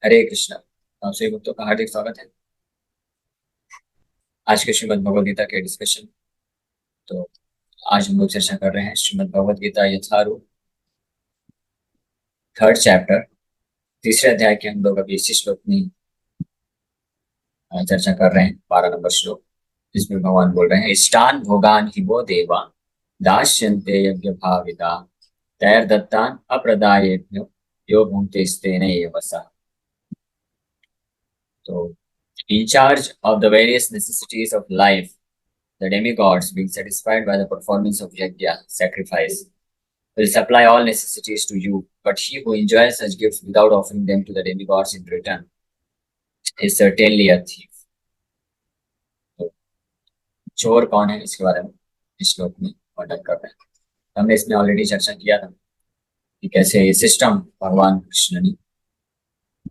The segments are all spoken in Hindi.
हरे कृष्णा। आप सभी भक्तों का हार्दिक स्वागत है आज के श्रीमद् भगवद गीता के डिस्कशन। तो आज हम लोग चर्चा कर रहे हैं श्रीमद् भगवद गीता यथारूप, थर्ड चैप्टर, तीसरे अध्याय के हम लोग अभी इसी श्लोक में चर्चा कर रहे हैं। 12 नंबर श्लोक, जिसमें भगवान बोल रहे हैं, इष्टान भोगान हि वो देवा दास्यन्ते यज्ञ भाविता तैर्दत्तान अप्रदायेभ्यो यो भुङ्क्ते स्तेन एव सः। तो in charge of the various necessities of life, the demigods, being satisfied by the performance of yajna, sacrifice, will supply all necessities to you. But he who enjoys such gifts without offering them to the demigods in return is certainly a thief. तो चोर कौन है, इसके बारे में इस श्लोक में वर्णन कर रहे हैं। हमने इसमें ऑलरेडी चर्चा किया था कि कैसे ये सिस्टम भगवान कृष्ण ने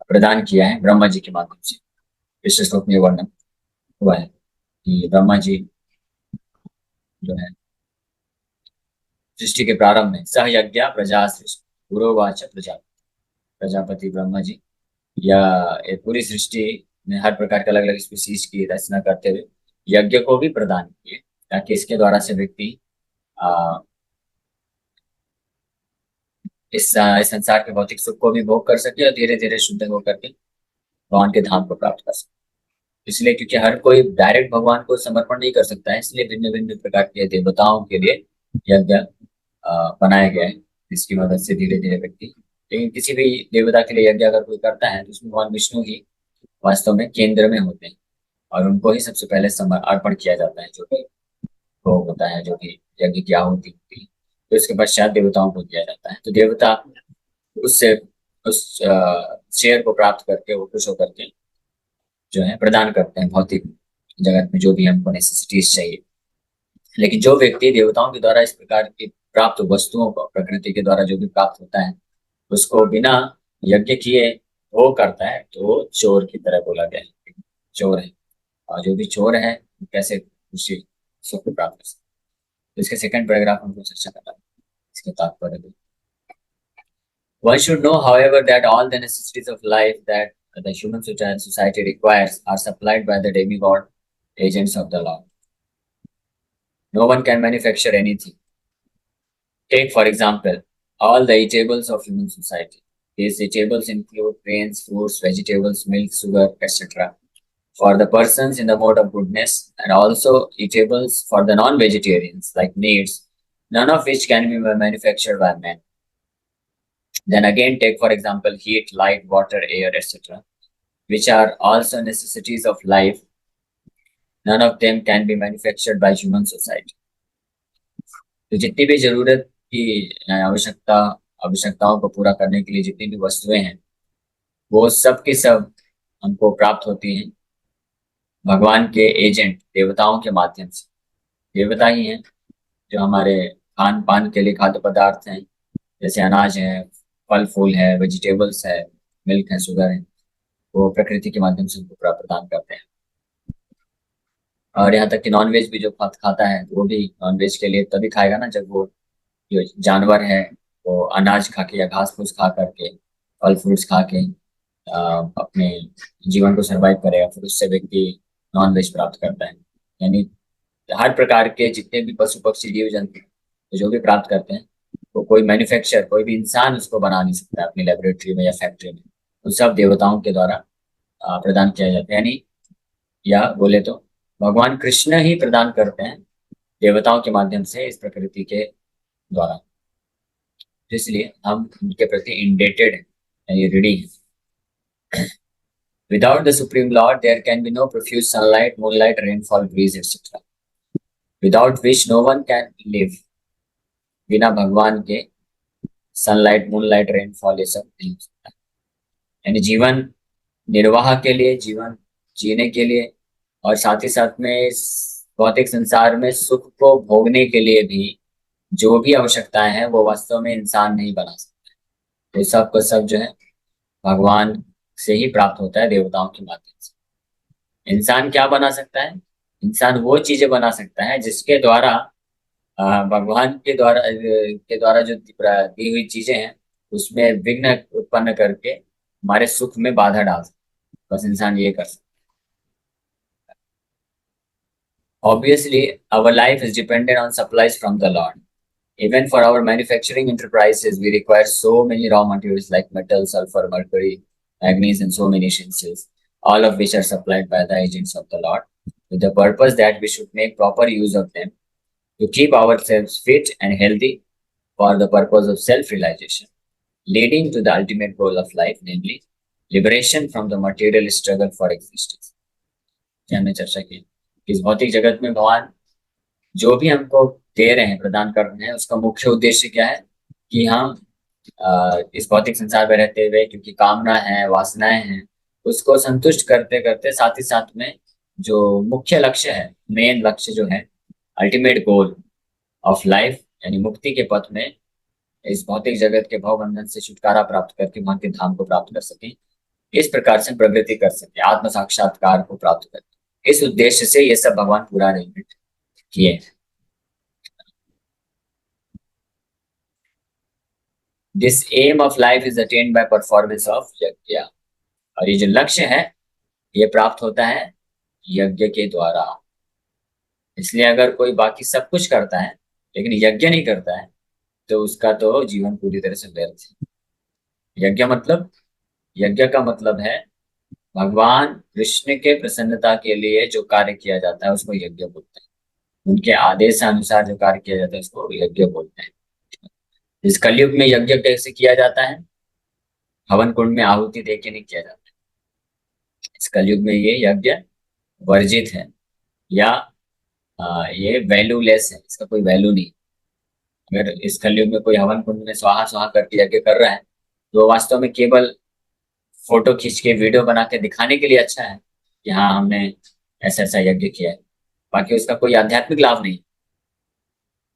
प्रदान किया है ब्रह्मा जी के माध्यम से। इस श्लोक में वर्णन हुआ है कि ब्रह्मा जी जो है सृष्टि के प्रारंभ में सह यज्ञ प्रजा सृष्टि पुरोवाच प्रजापति ब्रह्मा जी या ये पूरी सृष्टि में हर प्रकार के अलग अलग स्पीसीज की रचना करते हुए यज्ञ को भी प्रदान किए, ताकि इसके द्वारा से व्यक्ति आ, इस संसार के भौतिक सुख को भी भोग कर सके और धीरे धीरे शुद्ध होकर के भगवान के धाम को प्राप्त कर सके। इसलिए क्योंकि हर कोई डायरेक्ट भगवान को समर्पण नहीं कर सकता है, इसलिए भिन्न भिन्न प्रकार के देवताओं के लिए यज्ञ बनाया गया है, जिसकी मदद से धीरे धीरे व्यक्ति, लेकिन किसी भी देवता के लिए यज्ञ अगर कोई करता है तो उसमें भगवान विष्णु ही वास्तव में केंद्र में होते हैं और उनको ही सबसे पहले अर्पण किया जाता है, जो भी भोग होता है, जो भी यज्ञ की आहुति होती है, तो इसके पश्चात देवताओं को दिया जाता है। तो देवता उससे उस शेयर को प्राप्त करके वो खुश होकर के जो है प्रदान करते हैं भौतिक जगत में जो भी हमको नेसेसिटीज चाहिए। लेकिन जो व्यक्ति देवताओं के द्वारा इस प्रकार की प्राप्त वस्तुओं को प्रकृति के द्वारा जो भी प्राप्त होता है उसको बिना यज्ञ किए वो करता है, तो वो चोर की तरह बोला गया है, चोर है। और जो भी चोर है वो कैसे उसी सुख को प्राप्त कर सकते हैं। तो इसके सेकंड पैराग्राफ हमको चर्चा करना है, इसके तात्पर्य भी। One should know, however, that all the necessities of life that the human society requires are supplied by the demigod agents of the Lord. No one can manufacture anything. Take, for example, all the eatables of human society. These eatables include grains, fruits, vegetables, milk, sugar, etc. for the persons in the mode of goodness, and also eatables for the non-vegetarians like meats, none of which can be manufactured by men. Then again, take for example heat, light, water, air, etc., which are also necessities of life. None of them can be manufactured by human society. तो जितनी भी जरूरत की आवश्यकताओं को पूरा करने के लिए जितनी भी वस्तुएं हैं वो सब की सब हमको प्राप्त होती हैं भगवान के एजेंट देवताओं के माध्यम से। देवता ही हैं जो हमारे खान पान के लिए खाद्य पदार्थ हैं, जैसे अनाज है, फल फूल है, वेजिटेबल्स है, मिल्क है, शुगर है, वो प्रकृति के माध्यम से हमको प्रदान करते हैं। और यहाँ तक कि नॉनवेज भी जो खाता है वो भी नॉनवेज के लिए तभी खाएगा ना जब वो जो जानवर है वो अनाज खा के या घास फूस खा करके, फल फ्रूट्स खा के अपने जीवन को सरवाइव करेगा, फिर उससे व्यक्ति नॉनवेज प्राप्त करता है। यानी हर प्रकार के जितने भी पशु पक्षी जीव जंतु तो जो भी प्राप्त करते हैं वो कोई मैन्युफैक्चर, कोई भी इंसान उसको बना नहीं सकता अपनी लेबोरेटरी में या फैक्ट्री में। तो सब देवताओं के द्वारा प्रदान किया जाता है, यानी या बोले तो भगवान कृष्ण ही प्रदान करते हैं देवताओं के माध्यम से इस प्रकृति के द्वारा। तो इसलिए हम उनके प्रति इंडेटेड हैं, यानी ऋणी हैं। Without the Supreme Lord, there can be no profuse sunlight, moonlight, rainfall, breeze, etc. Without which no one can live. बिना भगवान के सनलाइट, मूनलाइट, रेनफॉल ये सब नहीं हो सकता। यानी जीवन निर्वाह के लिए, जीवन जीने के लिए और साथ ही साथ में इस भौतिक संसार में सुख को भोगने के लिए भी जो भी आवश्यकताएं हैं वो वास्तव में इंसान नहीं बना सकता। तो सब को सब जो है भगवान से ही प्राप्त होता है देवताओं के माध्यम से। इंसान क्या बना सकता है? इंसान वो चीजें बना सकता है जिसके द्वारा भगवान के द्वारा जो दी हुई चीजें हैं उसमें विघ्न उत्पन्न करके हमारे सुख में बाधा डाल सकता है। बस इंसान ये कर सकता है। Obviously our life is dependent on supplies from the Lord. Even for our manufacturing enterprises, we require so many raw materials like metal, sulfur, mercury, manganese, and so many essentials, all of which are supplied by the agents of the Lord, with the purpose that we should make proper use of them to keep ourselves fit and healthy for the purpose of self-realization, leading to the ultimate goal of life, namely liberation from the material struggle for existence. क्या हमने चर्चा की इस भौतिक जगत में भगवान जो भी हमको दे रहे हैं, प्रदान कर रहे हैं, उसका मुख्य उद्देश्य क्या है कि हम इस भौतिक संसार में रहते हुए, क्योंकि कामना है, वासनाएं हैं, उसको संतुष्ट करते करते साथ ही साथ में जो मुख्य लक्ष्य है, मेन लक्ष्य जो है, अल्टीमेट गोल ऑफ लाइफ यानी मुक्ति के पथ में इस भौतिक जगत के भवबंधन से छुटकारा प्राप्त करके वहां के धाम को प्राप्त कर सके, इस प्रकार से प्रगति कर सके, आत्म साक्षात्कार को प्राप्त कर, इस उद्देश्य से ये सब भगवान पूरा अरेंजमेंट किए हैं। This aim of life is attend by performance of yajna. और ये जो लक्ष्य है ये प्राप्त होता है यज्ञ के द्वारा। इसलिए अगर कोई बाकी सब कुछ करता है लेकिन यज्ञ नहीं करता है तो उसका तो जीवन पूरी तरह से व्यर्थ है। यज्ञ मतलब, यज्ञ का मतलब है भगवान कृष्ण के प्रसन्नता के लिए जो कार्य किया जाता है उसको यज्ञ बोलते हैं। उनके आदेश अनुसार जो कार्य किया जाता है उसको यज्ञ बोलते हैं। इस कलयुग में यज्ञ कैसे किया जाता है? हवन कुंड में आहुति दे के नहीं किया जाता। इस कलयुग में ये यज्ञ वर्जित है, या ये वैल्यूलेस है, इसका कोई वैल्यू नहीं। अगर इस कलयुग में कोई हवन कुंड में स्वाहा स्वाहा करके यज्ञ कर रहा है तो वास्तव में केवल फोटो खींच के वीडियो बना के दिखाने के लिए अच्छा है कि हाँ हमने ऐसा ऐसा यज्ञ किया है। बाकी उसका कोई आध्यात्मिक लाभ नहीं,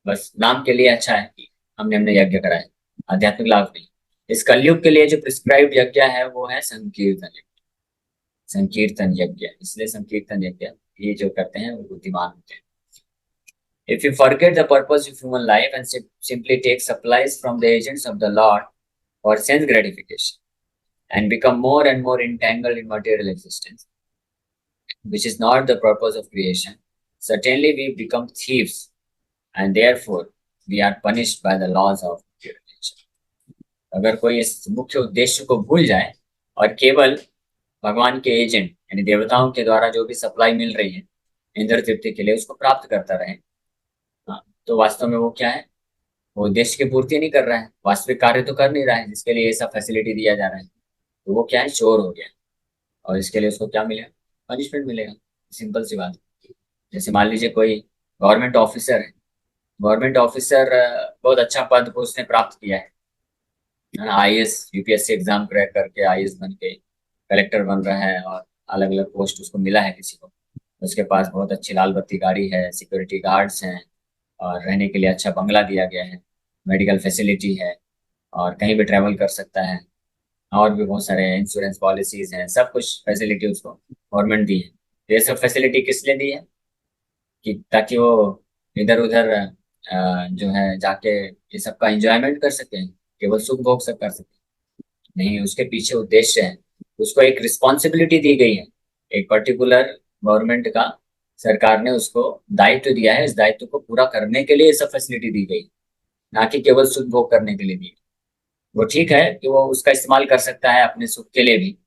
बस नाम के लिए अच्छा है कि हमने हमने यज्ञ करा है, आध्यात्मिक लाभ नहीं। इस कलयुग के लिए जो प्रिस्क्राइब्ड यज्ञ है वो है संकीर्तन यज्ञ। संकीर्तन यज्ञ, इसलिए संकीर्तन यज्ञ ये जो करते हैं वो बुद्धिमान होते हैं। If you forget the purpose of human life and simply take supplies from the agents of the Lord for sense gratification and become more and more entangled in material existence, which is not the purpose of creation, certainly we become thieves and therefore we are punished by the laws of pure nature. अगर कोई इस मुख्य उद्देश्य को भूल जाए और केवल भगवान के एजेंट यानी देवताओं के द्वारा जो भी सप्लाई मिल रही है इंद्र तृप्ति के लिए उसको प्राप्त करता रहे, हाँ, तो वास्तव में वो क्या है, वो देश की पूर्ति नहीं कर रहा है, वास्तविक कार्य तो कर नहीं रहा है जिसके लिए ये सब फैसिलिटी दिया जा रहा है। तो वो क्या है, चोर हो गया। और इसके लिए उसको क्या मिलेगा, पनिशमेंट मिलेगा। सिंपल सी बात है। जैसे मान लीजिए कोई गवर्नमेंट ऑफिसर है, गवर्नमेंट ऑफिसर बहुत अच्छा पद को उसने प्राप्त किया है, आईएएस यूपीएससी एग्जाम क्रैक करके आईएएस बन के कलेक्टर बन रहा है और अलग अलग पोस्ट उसको मिला है किसी को। उसके पास बहुत अच्छी लाल बत्ती गाड़ी है, सिक्योरिटी गार्ड्स हैं, और रहने के लिए अच्छा बंगला दिया गया है, मेडिकल फैसिलिटी है, और कहीं भी ट्रैवल कर सकता है, और भी बहुत सारे इंश्योरेंस पॉलिसीज हैं, सब कुछ फैसिलिटी उसको गवर्नमेंट दी है। ये सब फैसिलिटी किस लिए दी है कि ताकि वो इधर उधर जो है जाके ये सब का एंजॉयमेंट कर सके, केवल सुख भोग सब कर सके। नहीं, उसके पीछे उद्देश्य है। उसको एक रिस्पॉन्सिबिलिटी दी गई है, एक पर्टिकुलर गवर्नमेंट का, सरकार ने उसको दायित्व दिया है, इस दायित्व को पूरा करने के लिए ये सब फैसिलिटी दी गई, ना कि केवल सुख भोग करने के लिए दी। वो ठीक है कि वो उसका इस्तेमाल कर सकता है अपने सुख के लिए भी,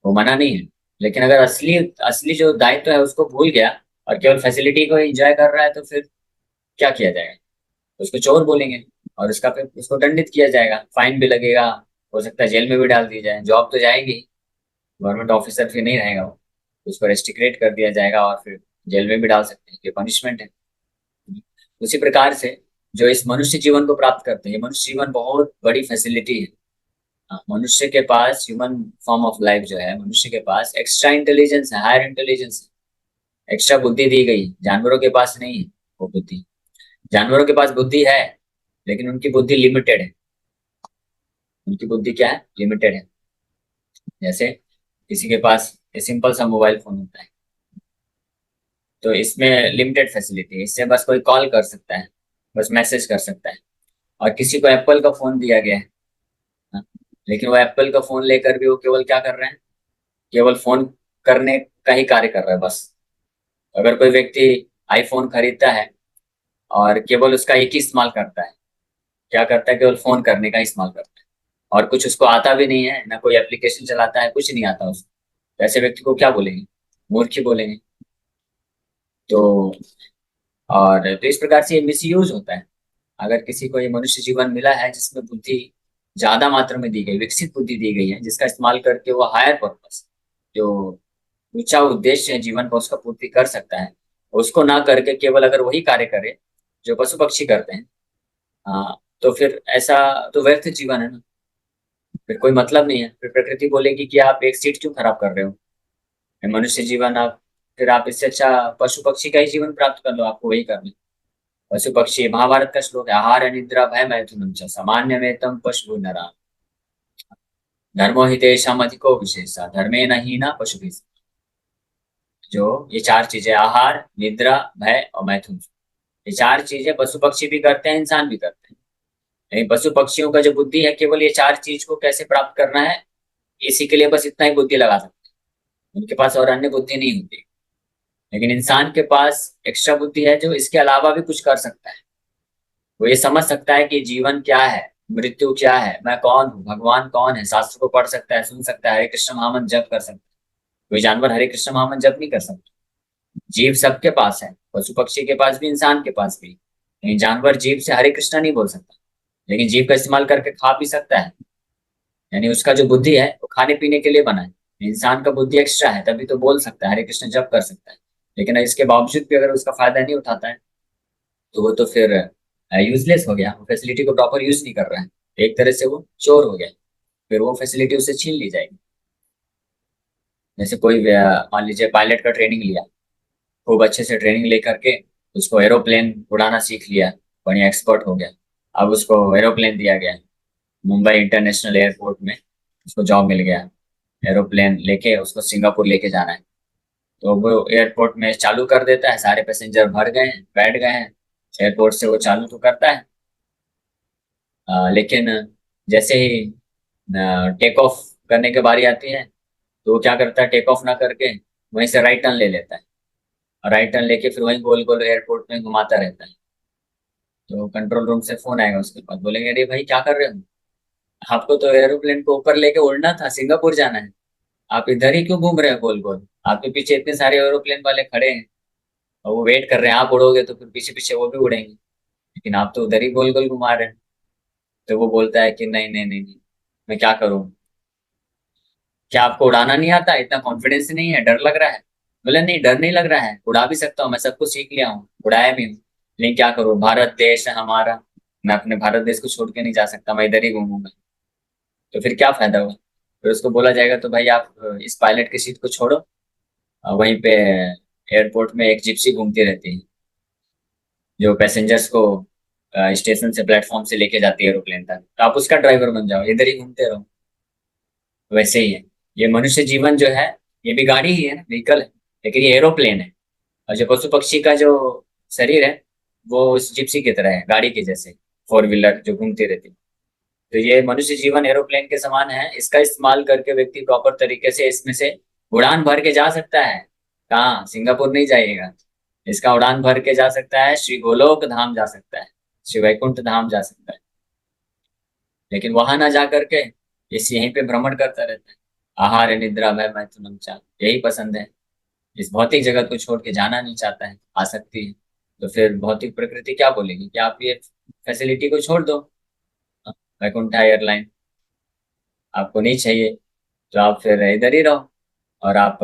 वो मना नहीं है। लेकिन अगर असली असली जो दायित्व है उसको भूल गया और केवल फैसिलिटी को एंजॉय कर रहा है तो फिर क्या किया जाएगा? उसको चोर बोलेंगे और उसका फिर उसको दंडित किया जाएगा, फाइन भी लगेगा, हो सकता है जेल में भी डाल दी जाए, जॉब तो जाएगी, गवर्नमेंट ऑफिसर फिर नहीं रहेगा वो, उसको रेस्ट्रिक्ट कर दिया जाएगा और फिर जेल में भी डाल सकते हैं, ये पनिशमेंट है। उसी प्रकार से जो इस मनुष्य जीवन को प्राप्त करते हैं, ये मनुष्य जीवन बहुत बड़ी फैसिलिटी है। हाँ, मनुष्य के पास ह्यूमन फॉर्म ऑफ लाइफ जो है, मनुष्य के पास एक्स्ट्रा इंटेलिजेंस है, हायर इंटेलिजेंस है, एक्स्ट्रा बुद्धि दी गई। जानवरों के पास नहीं है वो बुद्धि। जानवरों के पास बुद्धि है लेकिन उनकी बुद्धि लिमिटेड है। उनकी बुद्धि क्या है, लिमिटेड है। जैसे किसी के पास सिंपल सा मोबाइल फोन होता है तो इसमें लिमिटेड फैसिलिटी है, इससे बस कोई कॉल कर सकता है, बस मैसेज कर सकता है। और किसी को एप्पल का फोन दिया गया है, हाँ, लेकिन वो एप्पल का फोन लेकर भी वो केवल क्या कर रहे हैं, केवल फोन करने का ही कार्य कर रहा है बस। अगर कोई व्यक्ति आईफोन खरीदता है और केवल उसका एक ही इस्तेमाल करता है, क्या करता है, केवल फोन करने का इस्तेमाल करता है, और कुछ उसको आता भी नहीं है, ना कोई एप्लीकेशन चलाता है, कुछ नहीं आता उसको, तो ऐसे व्यक्ति को क्या बोलेंगे, मूर्ख ही बोलेंगे। तो और तो इस प्रकार से ये मिसयूज होता है। अगर किसी को ये मनुष्य जीवन मिला है जिसमें बुद्धि ज्यादा मात्रा में दी गई, विकसित बुद्धि दी गई है, जिसका इस्तेमाल करके वो हायर पर्पस, जो ऊंचा उद्देश्य है जीवन का, उसका पूर्ति कर सकता है, उसको ना करके केवल अगर वही कार्य करे जो पशु पक्षी करते हैं, हाँ, तो फिर ऐसा तो व्यर्थ जीवन है ना, फिर कोई मतलब नहीं है। फिर प्रकृति बोलेगी कि आप एक सीट क्यों खराब कर रहे हो, ये मनुष्य जीवन आप, फिर आप इससे अच्छा पशु पक्षी का ही जीवन प्राप्त कर लो, आपको वही करना है। पशु पक्षी, महाभारत का श्लोक है, आहार निद्रा भय मैथुनम च सामान्य में तम पशु नरा, धर्मो हि तेषाम् अधिको विशेषा धर्मे न हीना पशु। जो ये चार चीजें, आहार निद्रा भय और मैथुन, ये चार चीजें पशु पक्षी भी करते हैं, इंसान भी करते हैं। लेकिन पशु पक्षियों का जो बुद्धि है, केवल ये चार चीज को कैसे प्राप्त करना है, इसी के लिए बस इतना ही बुद्धि लगा सकते हैं, उनके पास और अन्य बुद्धि नहीं होती। लेकिन इंसान के पास एक्स्ट्रा बुद्धि है, जो इसके अलावा भी कुछ कर सकता है। वो ये समझ सकता है कि जीवन क्या है, मृत्यु क्या है, मैं कौन हूँ, भगवान कौन है, शास्त्र को पढ़ सकता है, सुन सकता है, हरे कृष्ण महामंत्र जप कर सकता है। कोई जानवर हरे कृष्ण महामंत्र जप नहीं कर सकता। जीव सबके पास है, पशु पक्षी के पास भी, इंसान के पास भी। लेकिन जानवर जीव से हरे कृष्णा नहीं बोल सकता, लेकिन जीव का इस्तेमाल करके खा पी सकता है। यानी उसका जो बुद्धि है वो खाने पीने के लिए बना है। इंसान का बुद्धि एक्स्ट्रा है, तभी तो बोल सकता है, हरे कृष्ण जप कर सकता है। लेकिन इसके बावजूद भी अगर उसका फायदा नहीं उठाता है, तो वो तो फिर यूजलेस हो गया, वो फैसिलिटी को प्रॉपर यूज नहीं कर रहा है, एक तरह से वो चोर हो गया। फिर वो फैसिलिटी उससे छीन ली जाएगी। जैसे कोई मान लीजिए पायलट का ट्रेनिंग लिया, खूब अच्छे से ट्रेनिंग ले करके उसको एरोप्लेन उड़ाना सीख लिया, बढ़िया एक्सपर्ट हो गया। अब उसको एरोप्लेन दिया गया, मुंबई इंटरनेशनल एयरपोर्ट में उसको जॉब मिल गया, एरोप्लेन लेके उसको सिंगापुर लेके जाना है। तो वो एयरपोर्ट में चालू कर देता है, सारे पैसेंजर भर गए हैं, बैठ गए हैं, एयरपोर्ट से वो चालू तो करता है। लेकिन जैसे ही टेक ऑफ करने की बारी आती है, तो वो क्या करता है, टेक ऑफ ना करके वहीं से राइट टर्न ले लेता है, और राइट टर्न लेके फिर वहीं गोल गोल एयरपोर्ट में घुमाता रहता है। तो कंट्रोल रूम से फोन आएगा उसके पास, बोलेंगे अरे भाई क्या कर रहे हो, आपको तो एरोप्लेन को ऊपर लेके उड़ना था, सिंगापुर जाना है, आप इधर ही क्यों घूम रहे हो गोल गोल, आपके पीछे इतने सारे एरोप्लेन वाले खड़े हैं और वो वेट कर रहे हैं, आप उड़ोगे तो फिर पीछे पीछे वो भी उड़ेंगे, लेकिन आप तो उधर ही गोल गोल घुमा रहे हैं। तो वो बोलता है कि नहीं नहीं नहीं नहीं, मैं क्या करूँ, क्या आपको उड़ाना नहीं आता, इतना कॉन्फिडेंस नहीं है, डर लग रहा है। बोले नहीं, डर नहीं लग रहा है, उड़ा भी सकता हूँ, मैं सब कुछ सीख लिया हूँ, उड़ाया भी हूँ, लेकिन क्या करूँ, भारत देश है हमारा, मैं अपने भारत देश को छोड़ के नहीं जा सकता, मैं इधर ही घूमूंगा। तो फिर क्या फायदा हुआ। फिर उसको बोला जाएगा तो भाई आप इस पायलट की सीट को छोड़ो, वहीं पे एयरपोर्ट में एक जिप्सी घूमती रहती है, जो पैसेंजर्स को स्टेशन से, प्लेटफॉर्म से लेके जाती है एरोप्लेन तक, तो आप उसका ड्राइवर बन जाओ, इधर ही घूमते रहो। वैसे ही है ये मनुष्य जीवन जो है, ये भी गाड़ी ही है ना, व्हीकल है, लेकिन ये एरोप्लेन है। और जो पशु पक्षी का जो शरीर है, वो उस जिप्सी की तरह है, गाड़ी के जैसे, फोर व्हीलर जो घूमती रहती है। तो ये मनुष्य जीवन एरोप्लेन के समान है, इसका इस्तेमाल करके व्यक्ति प्रॉपर तरीके से इसमें से उड़ान भर के जा सकता है। कहाँ, सिंगापुर नहीं जाइएगा, इसका उड़ान भर के जा सकता है, श्री गोलोक धाम जा सकता है, श्री वैकुंठ धाम जा सकता है। लेकिन वहां ना जा करके इस यहीं पे भ्रमण करता रहता है। आहार निद्रा भय मैथुनम चा, यही पसंद है, इस भौतिक जगत को छोड़ के जाना नहीं चाहता है, आसक्ति है। तो फिर भौतिक प्रकृति क्या बोलेगी कि आप ये फैसिलिटी को छोड़ दो, वैकुंठ एयरलाइन आपको नहीं चाहिए, तो आप फिर इधर ही रहो, और आप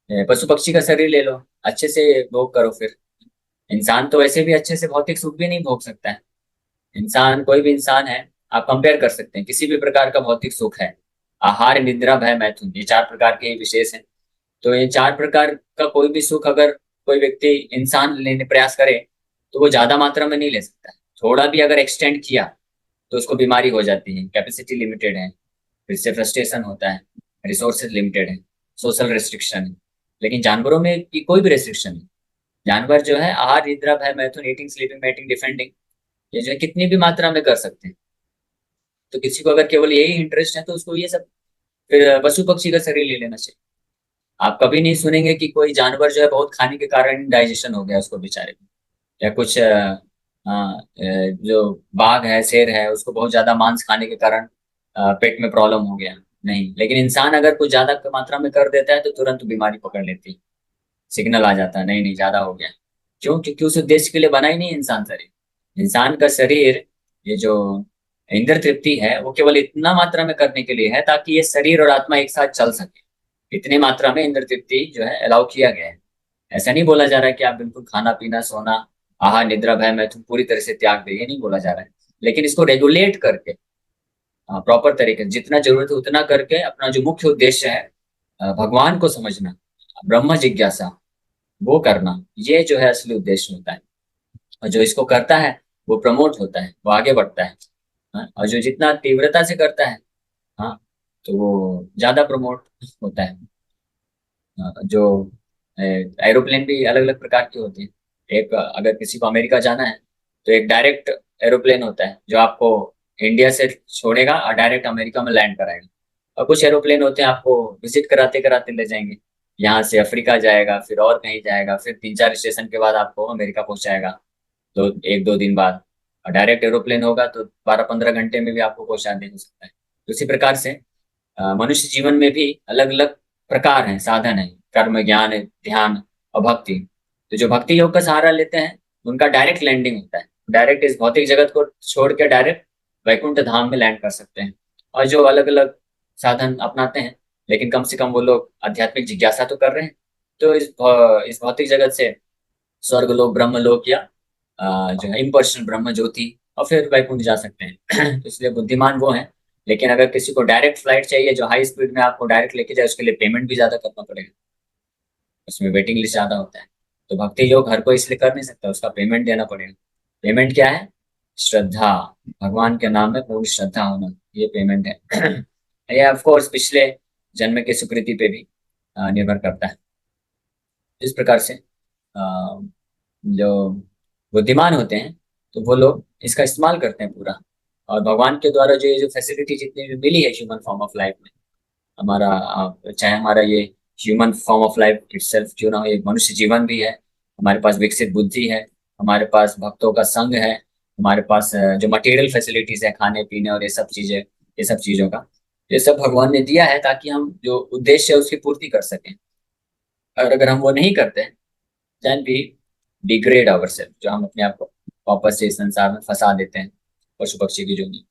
पशु पक्षी का शरीर ले लो, अच्छे से भोग करो फिर। इंसान तो वैसे भी अच्छे से भौतिक सुख भी नहीं भोग सकता है। इंसान, कोई भी इंसान है, आप कंपेयर कर सकते हैं, किसी भी प्रकार का भौतिक सुख है, आहार निद्रा भय मैथुन, ये चार प्रकार के ही विशेष हैं। तो ये चार प्रकार का कोई भी सुख अगर कोई व्यक्ति, इंसान लेने प्रयास करे, तो वो ज्यादा मात्रा में नहीं ले सकता है। थोड़ा भी अगर एक्सटेंड किया तो उसको बीमारी हो जाती है, कैपेसिटी लिमिटेड है, फिर से फ्रस्ट्रेशन होता है, रिसोर्सेज लिमिटेड है, सोशल रेस्ट्रिक्शन है। लेकिन जानवरों में की कोई भी रेस्ट्रिक्शन नहीं। जानवर जो है आहार निद्रा भय मैथुन, ईटिंग स्लीपिंग मैटिंग डिफेंडिंग, ये जो है कितनी भी मात्रा में कर सकते हैं। तो किसी को अगर केवल यही इंटरेस्ट है तो उसको ये सब फिर पशु पक्षी का शरीर ले लेना चाहिए। आप कभी नहीं सुनेंगे कि कोई जानवर जो है बहुत खाने के कारण डाइजेशन हो गया उसको बेचारे को, या कुछ जो बाघ है, शेर है, उसको बहुत ज्यादा मांस खाने के कारण पेट में प्रॉब्लम हो गया। नहीं, लेकिन इंसान अगर कुछ ज्यादा मात्रा में कर देता है तो तुरंत बीमारी पकड़ लेती है, सिग्नल आ जाता है, नहीं नहीं ज्यादा हो गया। क्यों? क्योंकि उस उद्देश्य के लिए बना ही नहीं इंसान शरीर। इंसान का शरीर, ये जो इंद्र तृप्ति है, वो केवल इतना मात्रा में करने के लिए है ताकि ये शरीर और आत्मा एक साथ चल सके। इतनी मात्रा में इंद्र तृप्ति जो है अलाउ किया गया है। ऐसा नहीं बोला जा रहा है कि आप बिल्कुल खाना पीना सोना आहार निद्रा भय मैथुन पूरी तरह से त्याग दे, ये नहीं बोला जा रहा है। लेकिन इसको रेगुलेट करके प्रॉपर तरीके से जितना जरूरत है उतना करके अपना जो मुख्य उद्देश्य है भगवान को समझना, ब्रह्म जिज्ञासा वो करना, ये जो है असली उद्देश्य होता है। और जो इसको करता है वो प्रमोट होता है, वो आगे बढ़ता है। हाँ? और जो जितना तीव्रता से करता है, हाँ, तो वो ज्यादा प्रमोट होता है। जो एरोप्लेन भी अलग अलग प्रकार के होते हैं। एक अगर किसी को अमेरिका जाना है तो एक डायरेक्ट एरोप्लेन होता है जो आपको इंडिया से छोड़ेगा और डायरेक्ट अमेरिका में लैंड कराएगा। और कुछ एरोप्लेन होते हैं आपको विजिट कराते कराते ले जाएंगे, यहाँ से अफ्रीका जाएगा, फिर और कहीं जाएगा, फिर 3-4 स्टेशन के बाद आपको अमेरिका पहुंचाएगा। तो 1-2 दिन बाद डायरेक्ट एरोप्लेन होगा तो 12-15 घंटे में भी आपको पहुंचा दे सकता है। तो इसी प्रकार से मनुष्य जीवन में भी अलग अलग प्रकार हैं, साधन है, कर्म ज्ञान ध्यान और भक्ति। तो जो भक्ति योग का सहारा लेते हैं उनका डायरेक्ट लैंडिंग होता है, डायरेक्ट इस भौतिक जगत को छोड़ के डायरेक्ट वैकुंठ धाम में लैंड कर सकते हैं। और जो अलग अलग साधन अपनाते हैं, लेकिन कम से कम वो लोग आध्यात्मिक जिज्ञासा तो कर रहे हैं, तो इस भौतिक जगत से स्वर्ग लोक ब्रह्म लोक या जो है इम्पर्सनल ब्रह्म ज्योति और फिर वैकुंठ जा सकते हैं। तो इसलिए बुद्धिमान वो है। लेकिन अगर किसी को डायरेक्ट फ्लाइट चाहिए जो हाई स्पीड में आपको डायरेक्ट लेके जाए, उसके लिए पेमेंट भी ज्यादा करना पड़ेगा, उसमें वेटिंग लिस्ट ज्यादा होता है। तो भक्ति योग हर कोई इसलिए कर नहीं सकता, उसका पेमेंट देना पड़ेगा। पेमेंट क्या है? श्रद्धा, भगवान के नाम में पूरी श्रद्धा होना, ये पेमेंट है। ये ऑफ कोर्स पिछले जन्म के सुकृति पे भी निर्भर करता है। इस प्रकार से जो बुद्धिमान होते हैं तो वो लोग इसका इस्तेमाल करते हैं पूरा। और भगवान के द्वारा जो ये जो फैसिलिटी जितनी भी मिली है ह्यूमन फॉर्म ऑफ लाइफ में, हमारा चाहे हमारा ये human form of life itself क्यों ना हो, एक मनुष्य जीवन भी है, हमारे पास विकसित बुद्धि है, हमारे पास भक्तों का संग है, हमारे पास जो मटेरियल फैसिलिटीज है खाने पीने और ये सब चीजें, ये सब चीजों का, ये सब भगवान ने दिया है ताकि हम जो उद्देश्य है उसकी पूर्ति कर सकें। और अगर हम वो नहीं करते हैं then we degrade our self, जो हम अपने आप को वापस से इस संसार में फंसा देते हैं पशु पक्षी की जोनी।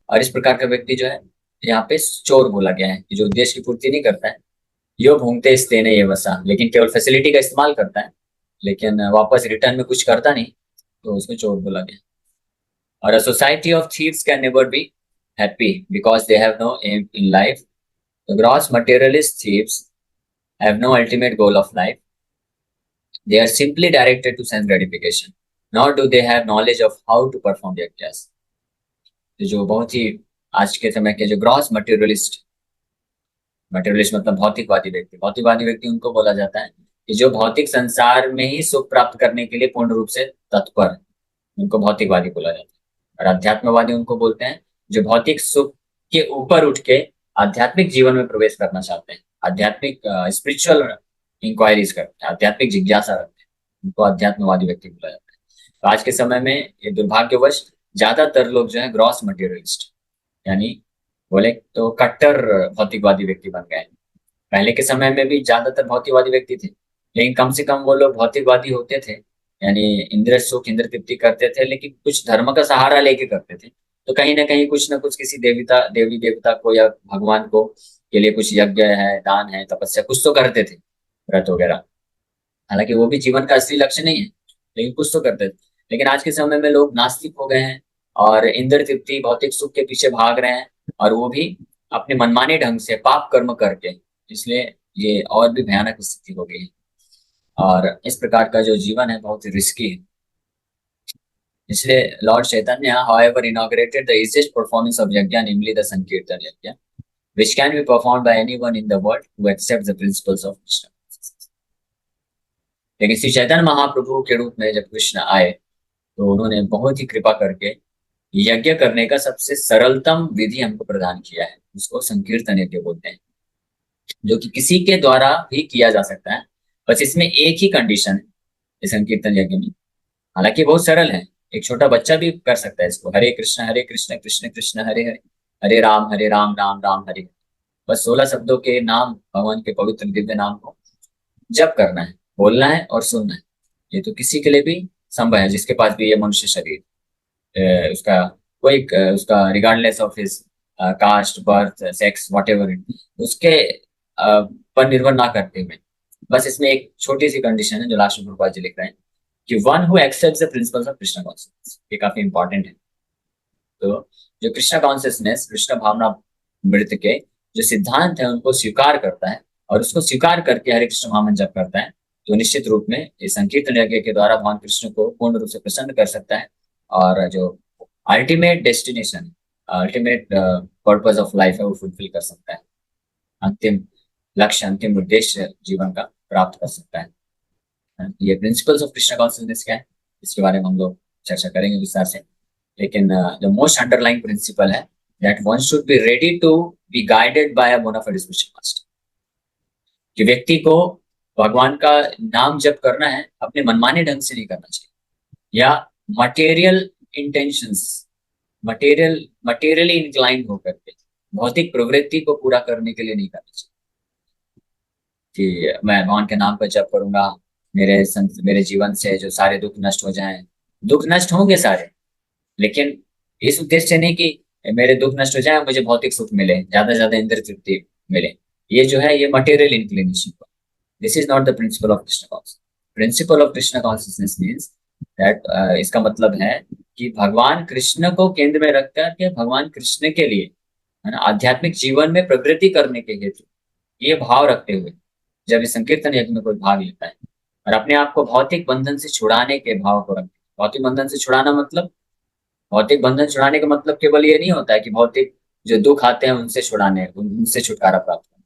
और इस प्रकार का व्यक्ति जो है यहाँ पे चोर बोला गया है कि जो उद्देश्य की पूर्ति नहीं करता है, यो भूंगते स्तेने ये वसा, लेकिन केवल फैसिलिटी का इस्तेमाल करता है लेकिन वापस रिटर्न में कुछ करता नहीं, तो उसको चोर बोला गया। और a society of thieves can never be happy because they have no aim in life. The gross materialist thieves have no ultimate goal of life. They are simply directed to sense gratification, nor do they have knowledge of how to perform their task. तो जो बहुत ही आज के समय के जो ग्रॉस मटेरियलिस्ट, मटेरियलिस्ट मतलब भौतिकवादी व्यक्ति, भौतिकवादी व्यक्ति उनको बोला जाता है कि जो भौतिक संसार में ही सुख प्राप्त करने के लिए पूर्ण रूप से तत्पर, उनको भौतिकवादी बोला जाता है। और अध्यात्मवादी उनको बोलते हैं जो भौतिक सुख के ऊपर उठ के आध्यात्मिक जीवन में प्रवेश करना चाहते हैं, आध्यात्मिक स्पिरिचुअल इंक्वायरीज करते हैं, आध्यात्मिक जिज्ञासा रखते हैं, उनको अध्यात्मवादी व्यक्ति बोला जाता है। तो आज के समय में ये दुर्भाग्यवश ज्यादातर लोग जो है ग्रॉस मटेरियलिस्ट, यानी बोले तो कट्टर भौतिकवादी व्यक्ति बन गए। पहले के समय में भी ज्यादातर भौतिकवादी व्यक्ति थे, लेकिन कम से कम वो लोग भौतिकवादी होते थे, यानी इंद्र सुख इंद्र तृप्ति करते थे, लेकिन कुछ धर्म का सहारा लेके करते थे। तो कहीं ना कहीं कुछ ना कुछ किसी देवता देवी देवता को या भगवान को के लिए कुछ यज्ञ है, दान है, तपस्या कुछ तो करते थे, व्रत वगैरह। हालांकि वो भी जीवन का असली लक्ष्य नहीं है, लेकिन कुछ तो करते थे। लेकिन आज के समय में लोग नास्तिक हो गए हैं और इंद्र तृप्ति भौतिक सुख के पीछे भाग रहे हैं, और वो भी अपने मनमाने ढंग से पाप कर्म करके। इसलिए ये और भी भयानक स्थिति हो गई है, और इस प्रकार का जो जीवन है बहुत ही रिस्की है। इसलिए Lord Chaitanya however inaugurated the easiest performance of yajna, namely the sankirtan yajna, which can be performed by anyone in the world who accepts the principles of Krishna। लेकिन श्री चैतन्य महाप्रभु के रूप में जब कृष्ण आए तो उन्होंने बहुत ही कृपा करके यज्ञ करने का सबसे सरलतम विधि हमको प्रदान किया है, उसको संकीर्तन यज्ञ बोलते हैं, जो कि किसी के द्वारा भी किया जा सकता है। बस इसमें एक ही कंडीशन है इस संकीर्तन यज्ञ में, हालांकि बहुत सरल है, एक छोटा बच्चा भी कर सकता है इसको। हरे कृष्ण कृष्ण कृष्ण हरे हरे, हरे राम राम राम हरे हरे। बस 16 शब्दों के नाम, भगवान के पवित्र दिव्य नाम को जप करना है, बोलना है और सुनना है। ये तो किसी के लिए भी संभव है जिसके पास भी ये मनुष्य शरीर, उसका कोई उसका regardless of his cast birth sex what ever it, उसके पर निर्भर ना करते हुए। बस इसमें एक छोटी सी कंडीशन है जो लास्ट में प्रभुपाद जी लिख रहे हैं, कि one who accepts the principles of Krishna consciousness, ये काफी इंपॉर्टेंट है। तो जो कृष्णा कॉन्शियसनेस, कृष्ण भावना मृत के जो सिद्धांत है उनको स्वीकार करता है और उसको स्वीकार करके हरे कृष्ण महामंत्र जप करता है, तो निश्चित रूप में इस संकीर्तन यज्ञ के द्वारा भगवान कृष्ण को पूर्ण रूप से प्रसन्न कर सकता है। और जो ultimate destination, ultimate purpose of life है वो फुलफिल कर सकता है, अंतिम लक्ष्य, अंतिम उद्देश्य जीवन का प्राप्त कर सकता है। ये प्रिंसिपल्स ऑफ कृष्णा कॉन्शियसनेस क्या है, इसके बारे में हम लोग चर्चा करेंगे विस्तार से। लेकिन जो मोस्ट अंडरलाइंग प्रिंसिपल है, that one should be ready to be guided by a bona fide spiritual master, कि व्यक्ति को भगवान का नाम जप करना है, अपने मनमाने ढंग से नहीं करना चाहिए, या मटेरियल इंटेंशंस, मटेरियली इंक्लाइंड होकर के भौतिक प्रवृत्ति को पूरा करने के लिए नहीं करना चाहिए, कि मैं भगवान के नाम पर जप करूंगा, मेरे जीवन से जो सारे दुख नष्ट हो जाएं। दुख नष्ट होंगे सारे, लेकिन इस उद्देश्य से नहीं कि मेरे दुख नष्ट हो जाए, मुझे भौतिक सुख मिले, ज्यादा से ज्यादा इंद्रिय तृप्ति मिले। ये जो है ये material inclination, this is not the principle of Krishna consciousness. Principle of Krishna consciousness means that, इसका मतलब है कि भगवान कृष्ण को केंद्र में रखकर के भगवान कृष्ण के लिए, है ना, आध्यात्मिक जीवन में प्रगति करने के हेतु ये भाव रखते हुए जब इस संकीर्तन यज्ञ में कोई भाग लेता है और अपने आप को भौतिक बंधन से छुड़ाने के भाव को रखते हैं। भौतिक बंधन से छुड़ाना मतलब, भौतिक बंधन छुड़ाने का मतलब केवल ये नहीं होता है कि भौतिक जो दुख आते हैं उनसे छुड़ाने, उनसे छुटकारा प्राप्त करना।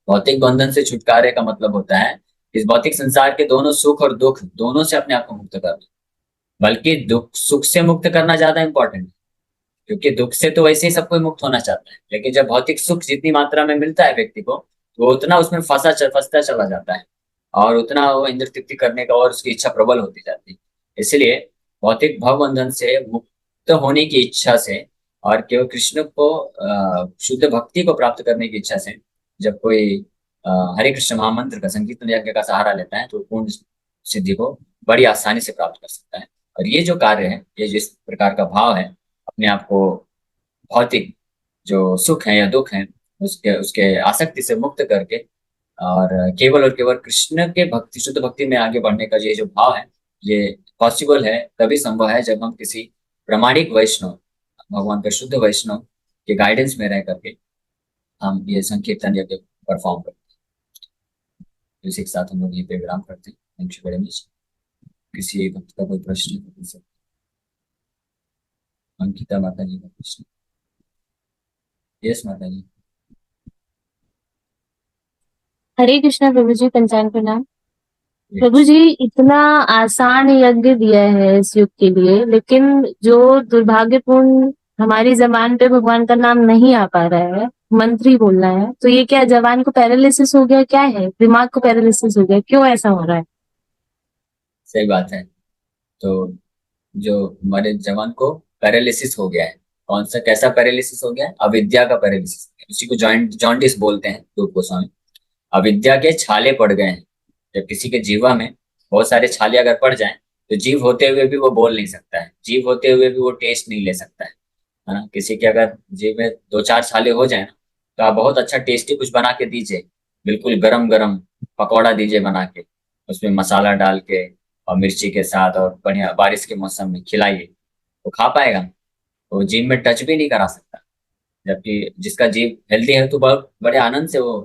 भौतिक बंधन से छुटकारे का मतलब होता है इस भौतिक संसार के दोनों सुख और दुख दोनों से अपने आप को मुक्त करना। बल्कि दुख सुख से मुक्त करना ज्यादा इंपॉर्टेंट है, क्योंकि दुख से तो वैसे ही सब कोई मुक्त होना चाहता है, लेकिन जब भौतिक सुख जितनी मात्रा में मिलता है व्यक्ति को, तो वो उतना उसमें फंसता चला जाता है और उतना वो इंद्र तृप्ति करने का और उसकी इच्छा प्रबल होती जाती है। इसलिए भौतिक भवबंधन से मुक्त होने की इच्छा से और केवल कृष्ण को शुद्ध भक्ति को प्राप्त करने की इच्छा से जब कोई हरे कृष्ण महामंत्र का संकीर्तन यज्ञ का सहारा लेता है, तो पूर्ण सिद्धि को बड़ी आसानी से प्राप्त कर सकता है। और ये जो कार्य है, ये जिस प्रकार का भाव है, अपने आप को भौतिक जो सुख है या दुख है उसके उसके आसक्ति से मुक्त करके और केवल और केवल कृष्ण के भक्ति, शुद्ध भक्ति में आगे बढ़ने का ये जो भाव है, ये पॉसिबल है, तभी संभव है जब हम किसी प्रामाणिक वैष्णव, भगवान का शुद्ध वैष्णव के गाइडेंस में रह करके हम ये संकीर्तन यज्ञ परफॉर्म करते हैं। इसी के साथ हम लोग यहीं पे विराम करते हैं। Thank you very much. किसी भक्त का कोई प्रश्न है तो अंकिता माता जी का प्रश्न। यस माता जी। हरे कृष्णा प्रभु जी, पंचांग प्रणाम। प्रभु यस। जी, इतना आसान यज्ञ दिया है इस युग के लिए, लेकिन जो दुर्भाग्यपूर्ण हमारी जबान पे भगवान का नाम नहीं आ पा रहा है, मंत्र ही बोलना है, तो ये क्या जबान को पैरालिसिस हो गया, क्या है, दिमाग को पैरालिसिस हो गया, क्यों ऐसा हो रहा है? सही बात है। तो जो हमारे जवान को पैरालिसिस हो गया है, कौन सा कैसा पैरालिसिस हो गया है? अविद्या का पैरालिसिस हो गया है। उसी को जॉइंट जॉन्डिस बोलते हैं रूप गोस्वामी। अविद्या के छाले पड़ गए हैं। जब किसी के जीवा में बहुत सारे छाले अगर पड़ जाएं, तो जीव होते हुए भी वो बोल नहीं सकता है, जीव होते हुए भी वो टेस्ट नहीं ले सकता है ना। किसी के अगर जीव में दो चार छाले हो जाए ना, तो आप बहुत अच्छा टेस्टी कुछ बना के दीजिए, बिल्कुल गरम गरम पकौड़ा दीजिए बना के, उसमें मसाला डाल के और मिर्ची के साथ और बढ़िया बारिश के मौसम में खिलाइए, वो खा पाएगा? वो जीभ में टच भी नहीं करा सकता। जबकि जिसका जीभ हेल्दी है तो बहुत बड़े आनंद से वो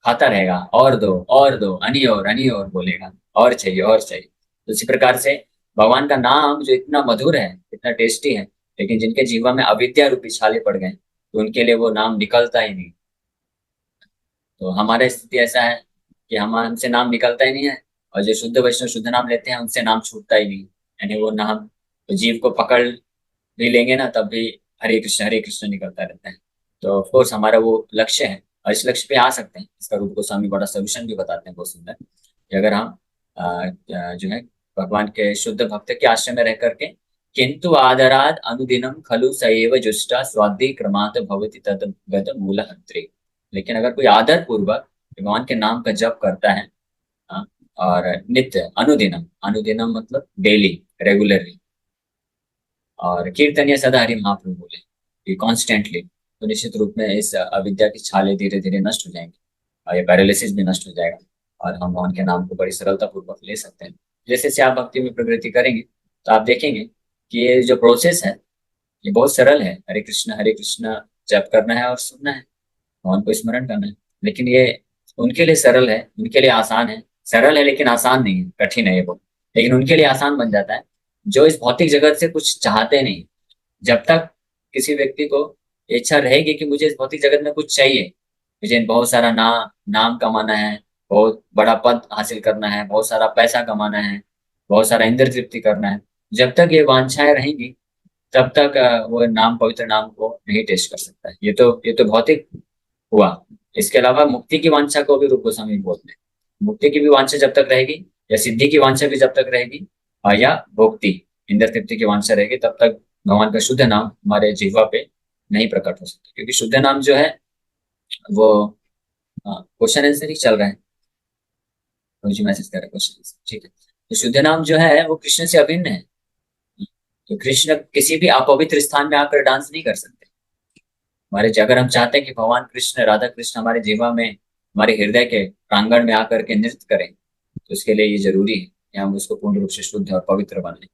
खाता रहेगा, और दो अनी और बोलेगा, और चाहिए और चाहिए। तो इसी प्रकार से भगवान का नाम जो इतना मधुर है, इतना टेस्टी है, लेकिन जिनके जीवन में अविद्या रूपी छाले पड़ गए, तो उनके लिए वो नाम निकलता ही नहीं। तो हमारा स्थिति ऐसा है कि हम हमसे नाम निकलता ही नहीं है, और जो शुद्ध वैष्णव शुद्ध नाम लेते हैं उनसे नाम छूटता ही नहीं। यानी वो नाम तो जीव को पकड़ भी लेंगे ना, तब भी हरे कृष्ण निकलता रहता है। तो ऑफ कोर्स हमारा वो लक्ष्य है, और इस लक्ष्य पे आ सकते हैं। इसका रूप गोस्वामी बड़ा सोल्यूशन भी बताते हैं बहुत सुंदर, कि अगर हम जो है भगवान के शुद्ध भक्त के आश्रम में रह करके, किंतु आदराद अनुदिनम खलु सएव जुष्टा स्वाद्धि क्रमात् भवति तद गत मूल हंत्रे। लेकिन अगर कोई आदर पूर्वक भगवान के नाम का जप करता है, हाँ, और नित्य अनुदिनम, अनुदिनम मतलब डेली, रेगुलरली, और कीर्तनीय सदा हरि महाप्रभु बोले, ये कॉन्स्टेंटली, तो निश्चित रूप में इस अविद्या की छाले धीरे धीरे नष्ट हो जाएंगी, और ये पैरालिसिस भी नष्ट हो जाएगा, और हम भगवान के नाम को बड़ी सरलता पूर्वक ले सकते हैं। जैसे जैसे आप भक्ति में प्रगति करेंगे, तो आप देखेंगे कि ये जो प्रोसेस है, ये बहुत सरल है। हरे कृष्ण जप करना है और सुनना है, भगवान को स्मरण करना है। लेकिन ये उनके लिए सरल है, उनके लिए आसान है। सरल है लेकिन आसान नहीं है, कठिन है ये बहुत। लेकिन उनके लिए आसान बन जाता है जो इस भौतिक जगत से कुछ चाहते नहीं। जब तक किसी व्यक्ति को इच्छा रहेगी कि मुझे इस भौतिक जगत में कुछ चाहिए, मुझे बहुत सारा नाम कमाना है, बहुत बड़ा पद हासिल करना है, बहुत सारा पैसा कमाना है, बहुत सारा इंद्र तृप्ति करना है, जब तक ये वांछाएं रहेंगी, तब तक वो नाम, पवित्र नाम को नहीं टेस्ट कर सकता है। ये तो भौतिक हुआ। इसके अलावा मुक्ति की वांछा को भी रूप गोस्वामी बोलते हैं। मुक्ति की भी वांछा जब तक रहेगी, या सिद्धि की वांछा भी जब तक रहेगी, या भोक्ति, इंद्र तृप्ति की वांछा रहेगी, तब तक भगवान का शुद्ध नाम हमारे जिह्वा पे नहीं प्रकट हो सकता। क्योंकि शुद्ध नाम जो है वो क्वेश्चन आंसर ही चल रहा है, मुझे मैसेज कर रहा है क्वेश्चन आंसर, ठीक है। तो शुद्ध नाम जो है वो कृष्ण से अभिन्न है। तो कृष्ण किसी भी अपवित्र स्थान में आकर डांस नहीं कर सकते। अगर हम चाहते हैं कि भगवान कृष्ण, राधा कृष्ण हमारे जीवा में, हमारे हृदय के प्रांगण में आकर के नृत्य करें, तो इसके लिए ये जरूरी है कि हम उसको पूर्ण रूप से शुद्ध और पवित्र बनाएं।